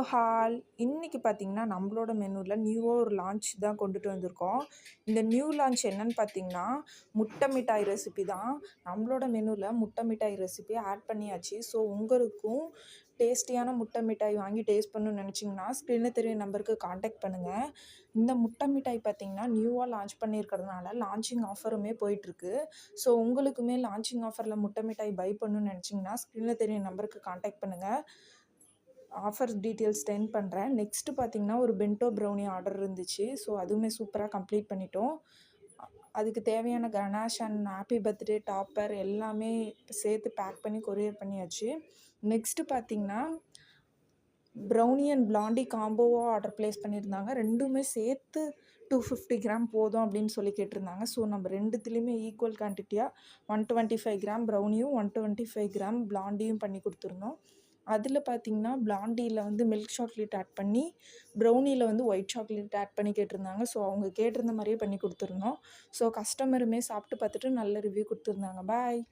Hall. இன்னைக்கு பார்த்தீங்கன்னா, நம்மளோட மெனுல நியூவா ஒரு லான்ச் தான் கொண்டுட்டு வந்திருக்கோம். இந்த நியூ லான்ச் என்னன்னு பார்த்தீங்கன்னா, முட்டை மிட்டாய் ரெசிபி தான். நம்மளோட மெனுல முட்டை மிட்டாய் ரெசிபி ஆட் பண்ணியாச்சு. ஸோ, உங்களுக்கும் டேஸ்டியான முட்டை மிட்டாய் வாங்கி டேஸ்ட் பண்ணணும்னு நினச்சிங்கன்னா, ஸ்க்ரீன்ல தெரியிற நம்பருக்கு கான்டாக்ட் பண்ணுங்க. இந்த முட்டை மிட்டாய் பார்த்தீங்கன்னா, நியூவா லான்ச் பண்ணியிருக்கிறதுனால லான்ச்சிங் ஆஃபருமே போயிட்டுருக்கு. ஸோ, உங்களுக்குமே லான்ச்சிங் ஆஃபர்ல முட்டை மிட்டாய் பை பண்ணணும்னு நினச்சிங்கன்னா, ஸ்க்ரீன்ல தெரியிற நம்பருக்கு கான்டாக்ட் பண்ணுங்க. ஆஃபர் டீட்டெயில்ஸ் சென்ட் பண்ணுறேன். நெக்ஸ்ட்டு பார்த்தீங்கன்னா, ஒரு பென்டோ ப்ரௌனி ஆர்டர் இருந்துச்சு. ஸோ, அதுவுமே சூப்பரா கம்ப்ளீட் பண்ணிட்டோம். அதுக்கு தேவையான ganache and happy birthday topper எல்லாமே சேர்த்து பேக் பண்ணி கொரியர் பண்ணியாச்சு. நெக்ஸ்ட்டு பார்த்தீங்கன்னா, ப்ரௌனி அண்ட் பிளாண்டி காம்போவா ஆர்டர் ப்ளேஸ் பண்ணியிருந்தாங்க. 2மே சேர்த்து 250 கிராம் போதும் அப்படின்னு சொல்லி கேட்டிருந்தாங்க. ஸோ, நம்ம 2த்துலேயுமே ஈக்குவல் குவான்டிட்டியா 125 கிராம் ப்ரௌனியும், 125 கிராம் பிளாண்டியும் பண்ணி கொடுத்துருந்தோம். அதில பார்த்தீங்கன்னா, பிளாண்டியில வந்து மில்க் சாக்லேட் ஆட் பண்ணி, ப்ரௌனியில வந்து ஒயிட் சாக்லேட் ஆட் பண்ணி கேட்டிருந்தாங்க. ஸோ, அவங்க கேட்டிருந்த மாரியே பண்ணி கொடுத்துருந்தோம். ஸோ, கஸ்டமருமே சாப்பிட்டு பார்த்துட்டு நல்ல ரிவ்யூ கொடுத்துருந்தாங்க. பாய்.